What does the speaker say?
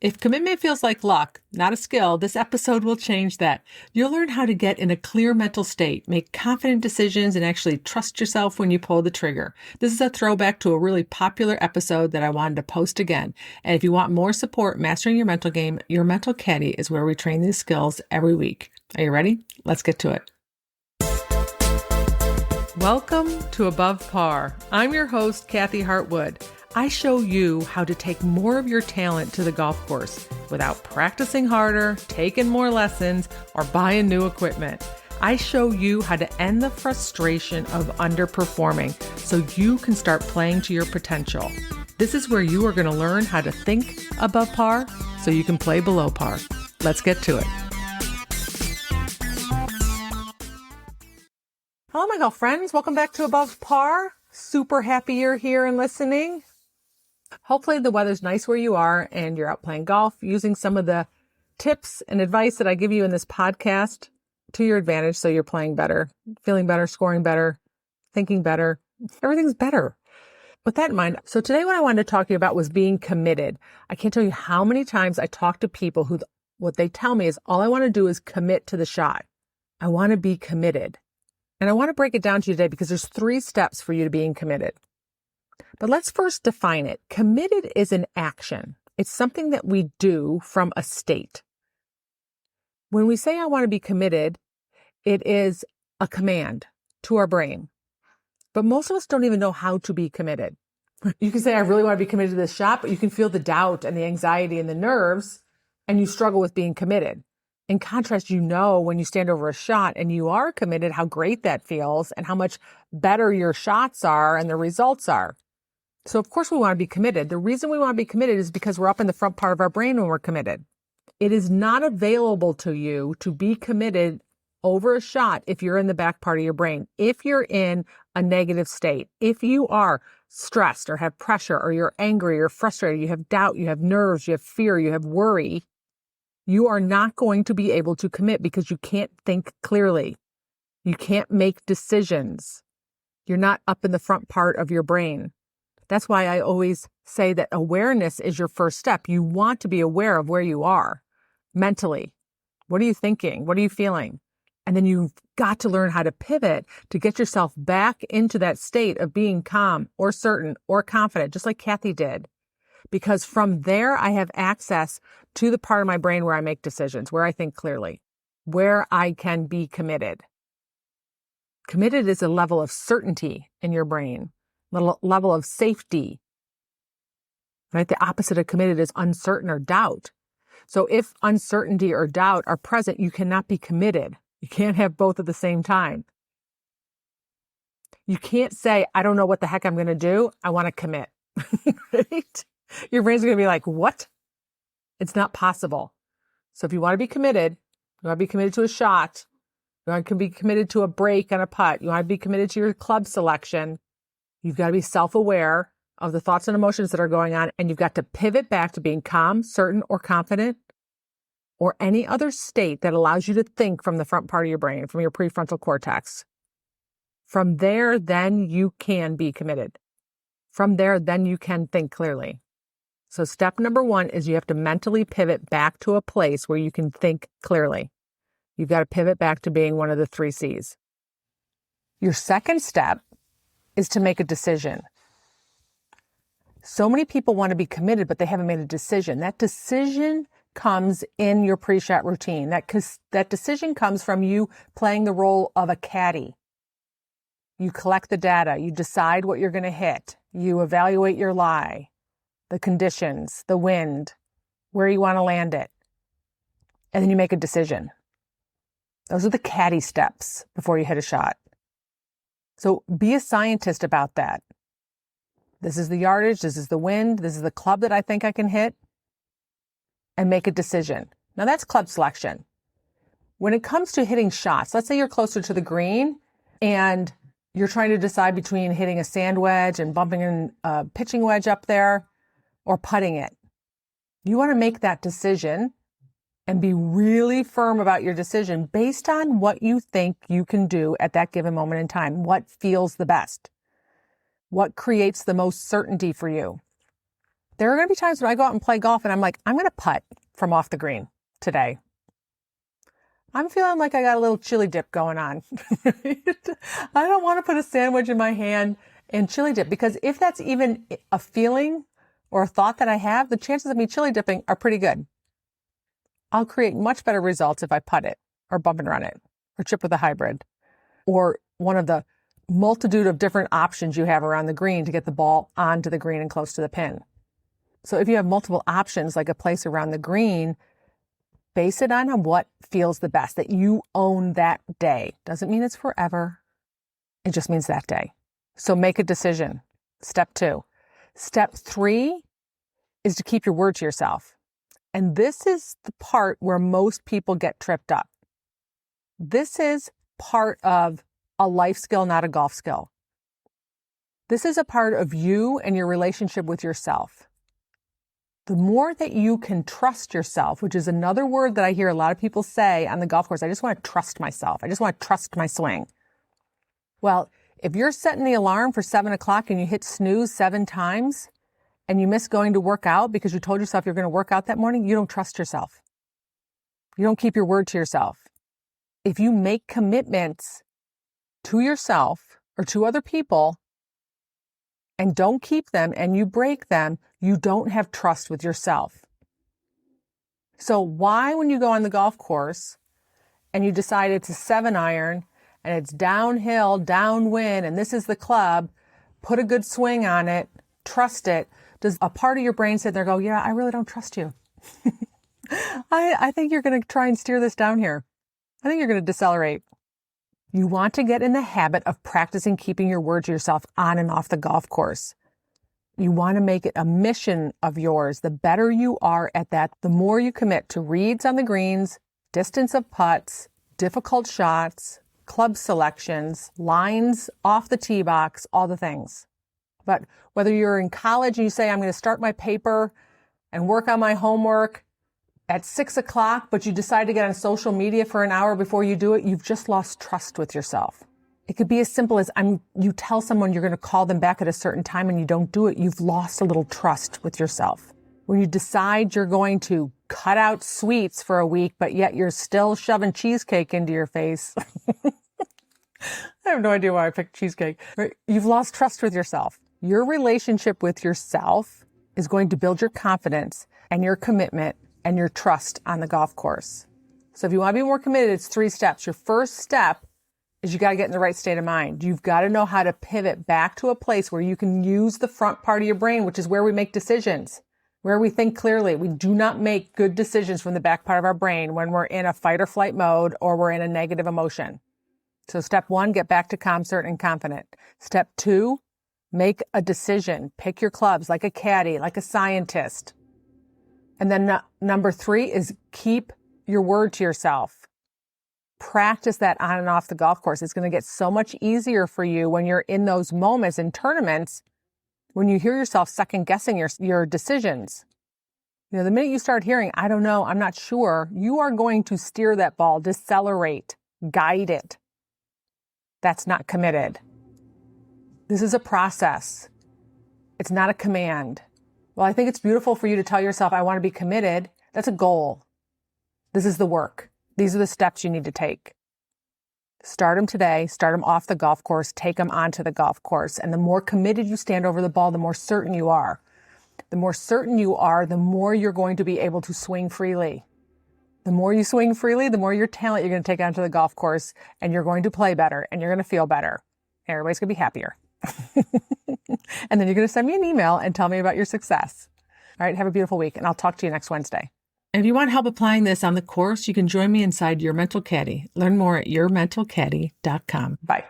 If commitment feels like luck, not a skill, this episode will change that. You'll learn how to get in a clear mental state, make confident decisions, and actually trust yourself when you pull the trigger. This is a throwback to a really popular episode that I wanted to post again. And if you want more support mastering your mental game, Your Mental Caddy is where we train these skills every week. Are you ready? Let's get to it. Welcome to Above Par. I'm your host, Kathy Hartwood. I show you how to take more of your talent to the golf course without practicing harder, taking more lessons, or buying new equipment. I show you how to end the frustration of underperforming so you can start playing to your potential. This is where you are going to learn how to think above par so you can play below par. Let's get to it. Hello, my golf friends. Welcome back to Above Par. Super happy you're here and listening. Hopefully the weather's nice where you are and you're out playing golf, using some of the tips and advice that I give you in this podcast to your advantage so you're playing better, feeling better, scoring better, thinking better. Everything's better. With that in mind, so today what I wanted to talk to you about was being committed. I can't tell you how many times I talk to people who what they tell me is all I want to do is commit to the shot. I want to be committed. And I want to break it down to you today because there's 3 steps for you to being committed. But let's first define it. Committed is an action. It's something that we do from a state. When we say I want to be committed, it is a command to our brain. But most of us don't even know how to be committed. You can say, I really want to be committed to this shot, but you can feel the doubt and the anxiety and the nerves, and you struggle with being committed. In contrast, you know when you stand over a shot and you are committed, how great that feels and how much better your shots are and the results are. So of course we want to be committed. The reason we want to be committed is because we're up in the front part of our brain when we're committed. It is not available to you to be committed over a shot if you're in the back part of your brain. If you're in a negative state, if you are stressed or have pressure or you're angry or frustrated, you have doubt, you have nerves, you have fear, you have worry, you are not going to be able to commit because you can't think clearly. You can't make decisions. You're not up in the front part of your brain. That's why I always say that awareness is your first step. You want to be aware of where you are mentally. What are you thinking? What are you feeling? And then you've got to learn how to pivot to get yourself back into that state of being calm or certain or confident, just like Kathy did. Because from there, I have access to the part of my brain where I make decisions, where I think clearly, where I can be committed. Committed is a level of certainty in your brain. Level of safety, right? The opposite of committed is uncertain or doubt. So if uncertainty or doubt are present, you cannot be committed. You can't have both at the same time. You can't say, I don't know what the heck I'm going to do. I want to commit, right? Your brain's going to be like, what? It's not possible. So if you want to be committed, you want to be committed to a shot, you want to be committed to a break on a putt, you want to be committed to your club selection, you've got to be self-aware of the thoughts and emotions that are going on, and you've got to pivot back to being calm, certain, or confident, or any other state that allows you to think from the front part of your brain, from your prefrontal cortex. From there, then you can be committed. From there, then you can think clearly. So step number 1 is you have to mentally pivot back to a place where you can think clearly. You've got to pivot back to being one of the 3 C's. Your second step is to make a decision. So many people want to be committed, but they haven't made a decision. That decision comes in your pre-shot routine. That decision comes from you playing the role of a caddy. You collect the data. You decide what you're going to hit. You evaluate your lie, the conditions, the wind, where you want to land it. And then you make a decision. Those are the caddy steps before you hit a shot. So be a scientist about that. This is the yardage, this is the wind, this is the club that I think I can hit, and make a decision. Now that's club selection. When it comes to hitting shots, let's say you're closer to the green and you're trying to decide between hitting a sand wedge and bumping in a pitching wedge up there or putting it. You want to make that decision and be really firm about your decision based on what you think you can do at that given moment in time. What feels the best? What creates the most certainty for you? There are going to be times when I go out and play golf and I'm like, I'm going to putt from off the green today. I'm feeling like I got a little chili dip going on. I don't want to put a sandwich in my hand and chili dip, because if that's even a feeling or a thought that I have, the chances of me chili dipping are pretty good. I'll create much better results if I putt it or bump and run it or chip with a hybrid or one of the multitude of different options you have around the green to get the ball onto the green and close to the pin. So if you have multiple options, like a place around the green, base it on what feels the best, that you own that day. Doesn't mean it's forever. It just means that day. So make a decision. Step 2. Step 3 is to keep your word to yourself. And this is the part where most people get tripped up. This is part of a life skill, not a golf skill. This is a part of you and your relationship with yourself. The more that you can trust yourself, which is another word that I hear a lot of people say on the golf course, I just want to trust myself. I just want to trust my swing. Well, if you're setting the alarm for 7 o'clock and you hit snooze 7 times and you miss going to work out because you told yourself you're going to work out that morning, you don't trust yourself. You don't keep your word to yourself. If you make commitments to yourself or to other people and don't keep them and you break them, you don't have trust with yourself. So why, when you go on the golf course and you decide it's a 7-iron and it's downhill, downwind, and this is the club, put a good swing on it, trust it, does a part of your brain sit there and go, yeah, I really don't trust you. I think you're going to try and steer this down here. I think you're going to decelerate. You want to get in the habit of practicing keeping your word to yourself on and off the golf course. You want to make it a mission of yours. The better you are at that, the more you commit to reads on the greens, distance of putts, difficult shots, club selections, lines off the tee box, all the things. But whether you're in college and you say, I'm going to start my paper and work on my homework at 6 o'clock, but you decide to get on social media for an hour before you do it, you've just lost trust with yourself. It could be as simple as you tell someone you're going to call them back at a certain time and you don't do it. You've lost a little trust with yourself. When you decide you're going to cut out sweets for a week, but yet you're still shoving cheesecake into your face. I have no idea why I picked cheesecake. You've lost trust with yourself. Your relationship with yourself is going to build your confidence and your commitment and your trust on the golf course. So if you want to be more committed, it's 3 steps. Your first step is you got to get in the right state of mind. You've got to know how to pivot back to a place where you can use the front part of your brain, which is where we make decisions, where we think clearly. We do not make good decisions from the back part of our brain when we're in a fight or flight mode or we're in a negative emotion. So step 1, get back to calm, certain, and confident. Step 2, make a decision. Pick your clubs like a caddy, like a scientist. And then number 3 is keep your word to yourself. Practice that on and off the golf course. It's going to get so much easier for you when you're in those moments in tournaments, when you hear yourself second guessing your decisions. You know, the minute you start hearing, I don't know, I'm not sure, you are going to steer that ball, decelerate, guide it. That's not committed. This is a process. It's not a command. Well, I think it's beautiful for you to tell yourself, I want to be committed. That's a goal. This is the work. These are the steps you need to take. Start them today. Start them off the golf course. Take them onto the golf course. And the more committed you stand over the ball, the more certain you are. The more certain you are, the more you're going to be able to swing freely. The more you swing freely, the more your talent you're going to take onto the golf course, and you're going to play better, and you're going to feel better. Everybody's going to be happier. And then you're going to send me an email and tell me about your success. All right, have a beautiful week, and I'll talk to you next Wednesday. And if you want help applying this on the course, you can join me inside Your Mental Caddy. Learn more at yourmentalcaddy.com. Bye.